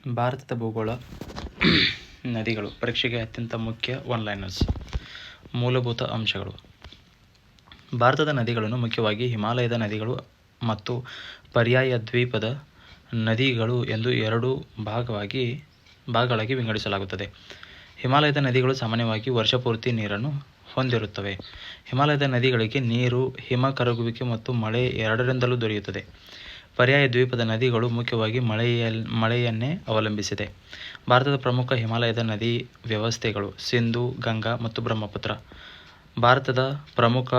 ಭಾರತದ ಭೂಗೋಳ ನದಿಗಳು ಪರೀಕ್ಷೆಗೆ ಅತ್ಯಂತ ಮುಖ್ಯ ಒನ್ಲೈನರ್ಸ್. ಮೂಲಭೂತ ಅಂಶಗಳು. ಭಾರತದ ನದಿಗಳನ್ನು ಮುಖ್ಯವಾಗಿ ಹಿಮಾಲಯದ ನದಿಗಳು ಮತ್ತು ಪರ್ಯಾಯ ದ್ವೀಪದ ನದಿಗಳು ಎಂದು ಎರಡು ಭಾಗಗಳಾಗಿ ವಿಂಗಡಿಸಲಾಗುತ್ತದೆ. ಹಿಮಾಲಯದ ನದಿಗಳು ಸಾಮಾನ್ಯವಾಗಿ ವರ್ಷಪೂರ್ತಿ ನೀರನ್ನು ಹೊಂದಿರುತ್ತವೆ. ಹಿಮಾಲಯದ ನದಿಗಳಿಗೆ ನೀರು, ಹಿಮ ಕರಗುವಿಕೆ ಮತ್ತು ಮಳೆ ಎರಡರಿಂದಲೂ ದೊರೆಯುತ್ತದೆ. ಪರ್ಯಾಯ ದ್ವೀಪದ ನದಿಗಳು ಮುಖ್ಯವಾಗಿ ಮಳೆಯನ್ನೇ ಅವಲಂಬಿಸಿದೆ. ಭಾರತದ ಪ್ರಮುಖ ಹಿಮಾಲಯದ ನದಿ ವ್ಯವಸ್ಥೆಗಳು ಸಿಂಧೂ, ಗಂಗಾ ಮತ್ತು ಬ್ರಹ್ಮಪುತ್ರ. ಭಾರತದ ಪ್ರಮುಖ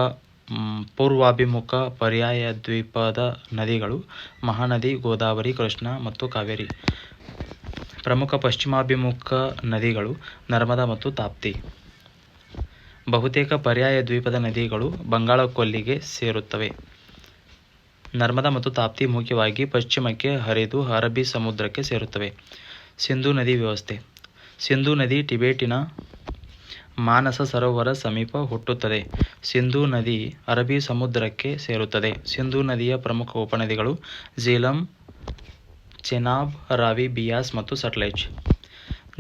ಪೂರ್ವಾಭಿಮುಖ ಪರ್ಯಾಯ ದ್ವೀಪದ ನದಿಗಳು ಮಹಾನದಿ, ಗೋದಾವರಿ, ಕೃಷ್ಣಾ ಮತ್ತು ಕಾವೇರಿ. ಪ್ರಮುಖ ಪಶ್ಚಿಮಾಭಿಮುಖ ನದಿಗಳು ನರ್ಮದಾ ಮತ್ತು ತಾಪ್ತಿ. ಬಹುತೇಕ ಪರ್ಯಾಯ ದ್ವೀಪದ ನದಿಗಳು ಬಂಗಾಳ ಕೊಲ್ಲಿಗೆ ಸೇರುತ್ತವೆ. ನರ್ಮದಾ ಮತ್ತು ತಾಪ್ತಿ ಮುಖ್ಯವಾಗಿ ಪಶ್ಚಿಮಕ್ಕೆ ಹರಿದು ಅರಬ್ಬಿ ಸಮುದ್ರಕ್ಕೆ ಸೇರುತ್ತವೆ. ಸಿಂಧೂ ನದಿ ವ್ಯವಸ್ಥೆ. ಸಿಂಧೂ ನದಿ ಟಿಬೆಟಿನ ಮಾನಸ ಸರೋವರ ಸಮೀಪ ಹುಟ್ಟುತ್ತದೆ. ಸಿಂಧೂ ನದಿ ಅರಬ್ಬಿ ಸಮುದ್ರಕ್ಕೆ ಸೇರುತ್ತದೆ. ಸಿಂಧೂ ನದಿಯ ಪ್ರಮುಖ ಉಪನದಿಗಳು ಝೀಲಂ, ಚೆನಾಬ್, ರಾವಿ, ಬಿಯಾಸ್ ಮತ್ತು ಸಟ್ಲೆಜ್.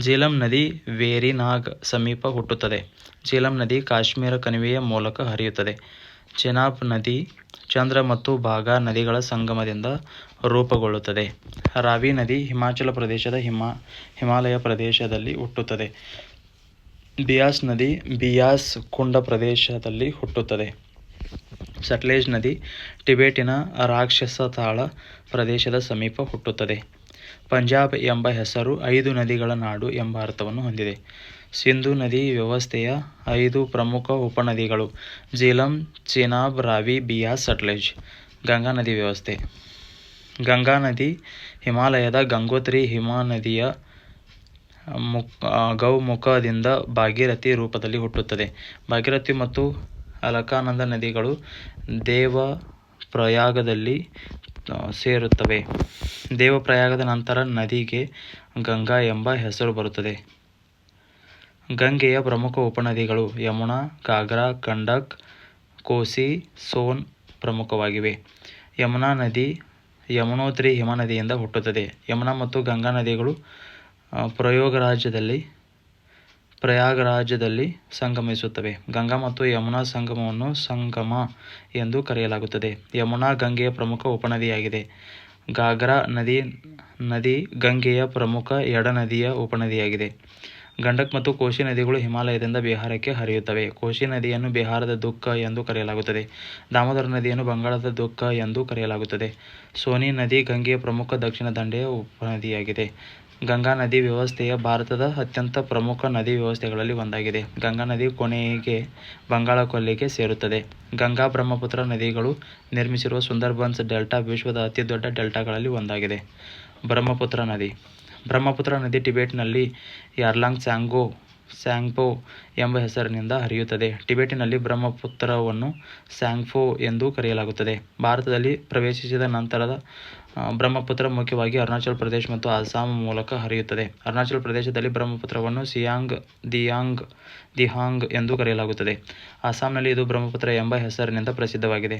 ಝೀಲಂ ನದಿ ವೇರಿನಾಗ್ ಸಮೀಪ ಹುಟ್ಟುತ್ತದೆ. ಝೀಲಂ ನದಿ ಕಾಶ್ಮೀರ ಕಣಿವೆಯ ಮೂಲಕ ಹರಿಯುತ್ತದೆ. ಚೆನಾಬ್ ನದಿ ಚಂದ್ರ ಮತ್ತು ಭಾಗಾ ನದಿಗಳ ಸಂಗಮದಿಂದ ರೂಪುಗೊಳ್ಳುತ್ತದೆ. ರಾವಿ ನದಿ ಹಿಮಾಚಲ ಪ್ರದೇಶದ ಹಿಮಾಲಯ ಪ್ರದೇಶದಲ್ಲಿ ಹುಟ್ಟುತ್ತದೆ. ಬಿಯಾಸ್ ನದಿ ಬಿಯಾಸ್ ಕುಂಡ ಪ್ರದೇಶದಲ್ಲಿ ಹುಟ್ಟುತ್ತದೆ. ಸಟ್ಲೆಜ್ ನದಿ ಟಿಬೆಟಿನ ರಾಕ್ಷಸತಾಳ ಪ್ರದೇಶದ ಸಮೀಪ ಹುಟ್ಟುತ್ತದೆ. ಪಂಜಾಬ್ ಎಂಬ ಹೆಸರು 5 ನದಿಗಳ ನಾಡು ಎಂಬ ಅರ್ಥವನ್ನು ಹೊಂದಿದೆ. ಸಿಂಧೂ ನದಿ ವ್ಯವಸ್ಥೆಯ 5 ಪ್ರಮುಖ ಉಪನದಿಗಳು ಝೀಲಂ, ಚೆನಾಬ್, ರಾವಿ, ಬಿಯಾಸ್, ಸಟ್ಲೆಜ್. ಗಂಗಾ ನದಿ ವ್ಯವಸ್ಥೆ. ಗಂಗಾ ನದಿ ಹಿಮಾಲಯದ ಗಂಗೋತ್ರಿ ಹಿಮನದಿಯ ಗೌಮುಖದಿಂದ ಭಾಗೀರಥಿ ರೂಪದಲ್ಲಿ ಹುಟ್ಟುತ್ತದೆ. ಭಾಗೀರಥಿ ಮತ್ತು ಅಲಕಾನಂದ ನದಿಗಳು ದೇವಪ್ರಯಾಗದಲ್ಲಿ ಸೇರುತ್ತವೆ. ದೇವಪ್ರಯಾಗದ ನಂತರ ನದಿಗೆ ಗಂಗಾ ಎಂಬ ಹೆಸರು ಬರುತ್ತದೆ. ಗಂಗೆಯ ಪ್ರಮುಖ ಉಪನದಿಗಳು ಯಮುನಾ, ಘಾಗ್ರಾ, ಗಂಡಕ್, ಕೋಸಿ, ಸೋನ್ ಪ್ರಮುಖವಾಗಿವೆ. ಯಮುನಾ ನದಿ ಯಮುನೋತ್ರಿ ಹಿಮನದಿಯಿಂದ ಹುಟ್ಟುತ್ತದೆ. ಯಮುನಾ ಮತ್ತು ಗಂಗಾ ನದಿಗಳು ಪ್ರಯಾಗರಾಜದಲ್ಲಿ ಸಂಗಮಿಸುತ್ತವೆ. ಗಂಗಾ ಮತ್ತು ಯಮುನಾ ಸಂಗಮವನ್ನು ಸಂಗಮ ಎಂದು ಕರೆಯಲಾಗುತ್ತದೆ. ಯಮುನಾ ಗಂಗೆಯ ಪ್ರಮುಖ ಉಪನದಿಯಾಗಿದೆ. ಘಾಗ್ರಾ ನದಿ ಗಂಗೆಯ ಪ್ರಮುಖ ಎಡನದಿಯ ಉಪನದಿಯಾಗಿದೆ. ಗಂಡಕ್ ಮತ್ತು ಕೋಶಿ ನದಿಗಳು ಹಿಮಾಲಯದಿಂದ ಬಿಹಾರಕ್ಕೆ ಹರಿಯುತ್ತವೆ. ಕೋಶಿ ನದಿಯನ್ನು ಬಿಹಾರದ ದುಃಖ ಎಂದು ಕರೆಯಲಾಗುತ್ತದೆ. ದಾಮೋದರ ನದಿಯನ್ನು ಬಂಗಾಳದ ದುಃಖ ಎಂದು ಕರೆಯಲಾಗುತ್ತದೆ. ಸೋನಿ ನದಿ ಗಂಗೆಯ ಪ್ರಮುಖ ದಕ್ಷಿಣ ದಂಡೆಯ ಉಪನದಿಯಾಗಿದೆ. ಗಂಗಾ ನದಿ ವ್ಯವಸ್ಥೆಯ ಭಾರತದ ಅತ್ಯಂತ ಪ್ರಮುಖ ನದಿ ವ್ಯವಸ್ಥೆಗಳಲ್ಲಿ ಒಂದಾಗಿದೆ. ಗಂಗಾ ನದಿ ಕೊನೆಗೆ ಬಂಗಾಳ ಕೊಲ್ಲಿಗೆ ಸೇರುತ್ತದೆ. ಗಂಗಾ ಬ್ರಹ್ಮಪುತ್ರ ನದಿಗಳು ನಿರ್ಮಿಸಿರುವ ಸುಂದರ್ಬನ್ಸ್ ಡೆಲ್ಟಾ ವಿಶ್ವದ ಅತಿದೊಡ್ಡ ಡೆಲ್ಟಾಗಳಲ್ಲಿ ಒಂದಾಗಿದೆ. ಬ್ರಹ್ಮಪುತ್ರ ನದಿ ಟಿಬೆಟ್ನಲ್ಲಿ ಯಾರ್ಲಾಂಗ್ ಸ್ಯಾಂಗ್ಪೋ ಎಂಬ ಹೆಸರಿನಿಂದ ಹರಿಯುತ್ತದೆ. ಟಿಬೆಟಿನಲ್ಲಿ ಬ್ರಹ್ಮಪುತ್ರವನ್ನು ಸ್ಯಾಂಗ್ಪೋ ಎಂದು ಕರೆಯಲಾಗುತ್ತದೆ. ಭಾರತದಲ್ಲಿ ಪ್ರವೇಶಿಸಿದ ನಂತರದ ಬ್ರಹ್ಮಪುತ್ರ ಮುಖ್ಯವಾಗಿ ಅರುಣಾಚಲ ಪ್ರದೇಶ ಮತ್ತು ಅಸ್ಸಾಂ ಮೂಲಕ ಹರಿಯುತ್ತದೆ. ಅರುಣಾಚಲ ಪ್ರದೇಶದಲ್ಲಿ ಬ್ರಹ್ಮಪುತ್ರವನ್ನು ದಿಹಾಂಗ್ ಎಂದು ಕರೆಯಲಾಗುತ್ತದೆ. ಅಸ್ಸಾಂನಲ್ಲಿ ಇದು ಬ್ರಹ್ಮಪುತ್ರ ಎಂಬ ಹೆಸರಿನಿಂದ ಪ್ರಸಿದ್ಧವಾಗಿದೆ.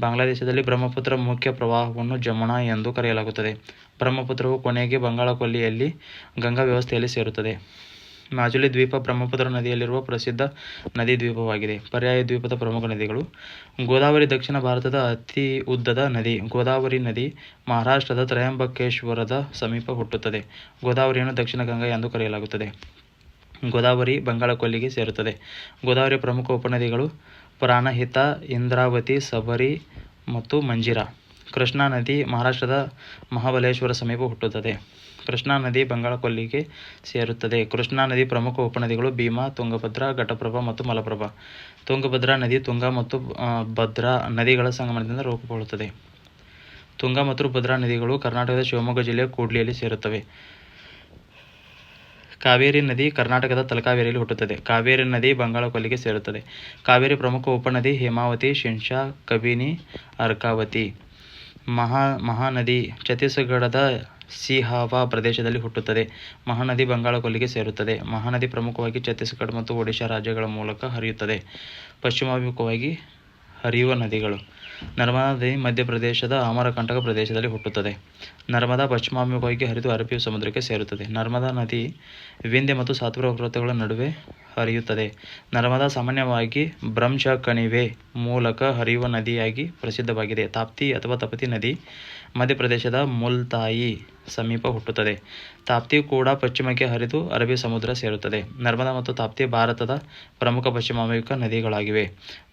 ಬಾಂಗ್ಲಾದೇಶದಲ್ಲಿ ಬ್ರಹ್ಮಪುತ್ರ ಮುಖ್ಯ ಪ್ರವಾಹವನ್ನು ಜಮುನಾ ಎಂದು ಕರೆಯಲಾಗುತ್ತದೆ. ಬ್ರಹ್ಮಪುತ್ರವು ಕೊನೆಗೆ ಬಂಗಾಳ ಕೊಲ್ಲಿಯಲ್ಲಿ ಗಂಗಾ ವ್ಯವಸ್ಥೆಯಲ್ಲಿ ಸೇರುತ್ತದೆ. ಮಾಜುಲಿ ದ್ವೀಪ ಬ್ರಹ್ಮಪುತ್ರ ನದಿಯಲ್ಲಿರುವ ಪ್ರಸಿದ್ಧ ನದಿ ದ್ವೀಪವಾಗಿದೆ. ಪರ್ಯಾಯ ದ್ವೀಪದ ಪ್ರಮುಖ ನದಿಗಳು ಗೋದಾವರಿ ದಕ್ಷಿಣ ಭಾರತದ ಅತಿ ಉದ್ದದ ನದಿ. ಗೋದಾವರಿ ನದಿ ಮಹಾರಾಷ್ಟ್ರದ ತ್ರಯಂಬಕೇಶ್ವರದ ಸಮೀಪ ಹುಟ್ಟುತ್ತದೆ. ಗೋದಾವರಿಯನ್ನು ದಕ್ಷಿಣ ಗಂಗಾ ಎಂದು ಕರೆಯಲಾಗುತ್ತದೆ. ಗೋದಾವರಿ ಬಂಗಾಳ ಕೊಲ್ಲಿಗೆ ಸೇರುತ್ತದೆ. ಗೋದಾವರಿಯ ಪ್ರಮುಖ ಉಪನದಿಗಳು ಪ್ರಾಣಹಿತ, ಇಂದ್ರಾವತಿ, ಸಬರಿ ಮತ್ತು ಮಂಜಿರಾ. ಕೃಷ್ಣಾ ನದಿ ಮಹಾರಾಷ್ಟ್ರದ ಮಹಾಬಲೇಶ್ವರ ಸಮೀಪ ಹುಟ್ಟುತ್ತದೆ. ಕೃಷ್ಣಾ ನದಿ ಬಂಗಾಳ ಕೊಲ್ಲಿಗೆ ಸೇರುತ್ತದೆ. ಕೃಷ್ಣಾ ನದಿ ಪ್ರಮುಖ ಉಪನದಿಗಳು ಭೀಮಾ, ತುಂಗಭದ್ರಾ, ಘಟಪ್ರಭಾ ಮತ್ತು ಮಲಪ್ರಭಾ. ತುಂಗಭದ್ರಾ ನದಿ ತುಂಗಾ ಮತ್ತು ಭದ್ರಾ ನದಿಗಳ ಸಂಗಮದಿಂದ ರೂಪುಗೊಳ್ಳುತ್ತದೆ. ತುಂಗಾ ಮತ್ತು ಭದ್ರಾ ನದಿಗಳು ಕರ್ನಾಟಕದ ಶಿವಮೊಗ್ಗ ಜಿಲ್ಲೆಯ ಕೂಡ್ಲಿಯಲ್ಲಿ ಸೇರುತ್ತವೆ. ಕಾವೇರಿ ನದಿ ಕರ್ನಾಟಕದ ತಲಕಾವೇರಿಯಲ್ಲಿ ಹುಟ್ಟುತ್ತದೆ. ಕಾವೇರಿ ನದಿ ಬಂಗಾಳ ಕೊಲ್ಲಿಗೆ ಸೇರುತ್ತದೆ. ಕಾವೇರಿ ಪ್ರಮುಖ ಉಪನದಿ ಹೇಮಾವತಿ, ಶಿಂಷಾ, ಕಬಿನಿ, ಅರ್ಕಾವತಿ. ಮಹಾನದಿ ಛತ್ತೀಸ್ಗಢದ ಸಿಹಾವಾ ಪ್ರದೇಶದಲ್ಲಿ ಹುಟ್ಟುತ್ತದೆ. ಮಹಾನದಿ ಬಂಗಾಳ ಕೊಲ್ಲಿಗೆ ಸೇರುತ್ತದೆ. ಮಹಾನದಿ ಪ್ರಮುಖವಾಗಿ ಛತ್ತೀಸ್ಗಢ ಮತ್ತು ಒಡಿಶಾ ರಾಜ್ಯಗಳ ಮೂಲಕ ಹರಿಯುತ್ತದೆ. ಪಶ್ಚಿಮಾಭಿಮುಖವಾಗಿ ಹರಿಯುವ ನದಿಗಳು ನರ್ಮದಾ ನದಿ ಮಧ್ಯಪ್ರದೇಶದ ಅಮರಕಂಟಕ ಪ್ರದೇಶದಲ್ಲಿ ಹುಟ್ಟುತ್ತದೆ. ನರ್ಮದಾ ಪಶ್ಚಿಮಾಭಿಮುಖವಾಗಿ ಹರಿದು ಅರಬ್ಬಿ ಸಮುದ್ರಕ್ಕೆ ಸೇರುತ್ತದೆ. ನರ್ಮದಾ ನದಿ ವಿಂಧ್ಯ ಮತ್ತು ಸಾತ್ಪುರ ಪರ್ವತಗಳ ನಡುವೆ ಹರಿಯುತ್ತದೆ. ನರ್ಮದಾ ಸಾಮಾನ್ಯವಾಗಿ ಬ್ರಹ್ಮಶ ಕಣಿವೆ ಮೂಲಕ ಹರಿಯುವ ನದಿಯಾಗಿ ಪ್ರಸಿದ್ಧವಾಗಿದೆ. ತಾಪ್ತಿ ಅಥವಾ ತಪತಿ ನದಿ ಮಧ್ಯಪ್ರದೇಶದ ಮುಲ್ತಾಯಿ ಸಮೀಪ ಹುಟ್ಟುತ್ತದೆ. ತಾಪ್ತಿ ಕೂಡ ಪಶ್ಚಿಮಕ್ಕೆ ಹರಿದು ಅರಬ್ಬಿ ಸಮುದ್ರ ಸೇರುತ್ತದೆ. ನರ್ಮದಾ ಮತ್ತು ತಾಪ್ತಿ ಭಾರತದ ಪ್ರಮುಖ ಪಶ್ಚಿಮಾಭಿಮುಖ ನದಿಗಳಾಗಿವೆ.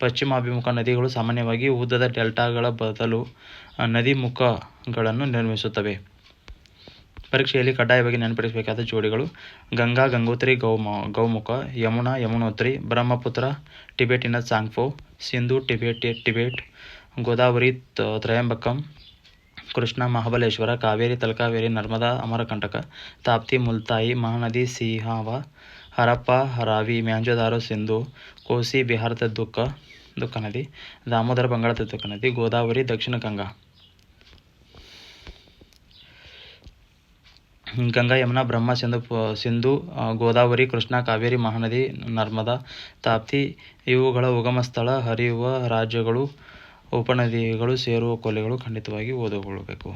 ಪಶ್ಚಿಮಾಭಿಮುಖ ನದಿಗಳು ಸಾಮಾನ್ಯವಾಗಿ ಉದ್ದದ ಡೆಲ್ಟಾಗಳ ಬದಲು ನದೀಮುಖಗಳನ್ನು ನಿರ್ಮಿಸುತ್ತವೆ. ಪರೀಕ್ಷೆಯಲ್ಲಿ ಕಡ್ಡಾಯವಾಗಿ ನೆನಪಿಸಬೇಕಾದ ಜೋಡಿಗಳು: ಗಂಗಾ ಗಂಗೋತ್ರಿ ಗೌಮುಖ, ಯಮುನಾ ಯಮುನೋತ್ರಿ, ಬ್ರಹ್ಮಪುತ್ರ ಟಿಬೆಟಿನ ಸಾಂಗ್ಪೋ, ಸಿಂಧು ಟಿಬೆಟ್, ಗೋದಾವರಿ ತ್ರಯಂಬಕಂ, ಕೃಷ್ಣ ಮಹಾಬಲೇಶ್ವರ, ಕಾವೇರಿ ತಲಕಾವೇರಿ, ನರ್ಮದಾ ಅಮರಕಂಟಕ, ತಾಪ್ತಿ ಮುಲ್ತಾಯಿ, ಮಹಾನದಿ ಸಿಂಹಾವ, ಹರಪ್ಪ ರಾವಿ, ಮ್ಯಾಂಜೋದಾರೋ ಸಿಂಧು, ಕೋಸಿ ಬಿಹಾರದ ದುಃಖ ನದಿ, ದಾಮೋದರ ಬಂಗಾಳದ ದುಃಖ ನದಿ, ಗೋದಾವರಿ ದಕ್ಷಿಣ ಗಂಗಾ. ಗಂಗಾ ಯಮುನಾ ಬ್ರಹ್ಮ ಸಿಂಧು ಗೋದಾವರಿ ಕೃಷ್ಣ ಕಾವೇರಿ ಮಹಾನದಿ ನರ್ಮದಾ ತಾಪ್ತಿ ಇವುಗಳ ಉಗಮ ಸ್ಥಳ, ಹರಿಯುವ ರಾಜ್ಯಗಳು, ಉಪನದಿಗಳು ಸೇರುವ ಕೊಲ್ಲಿಗಳು ಖಂಡಿತವಾಗಿ ಓದಿಕೊಳ್ಳಬೇಕು.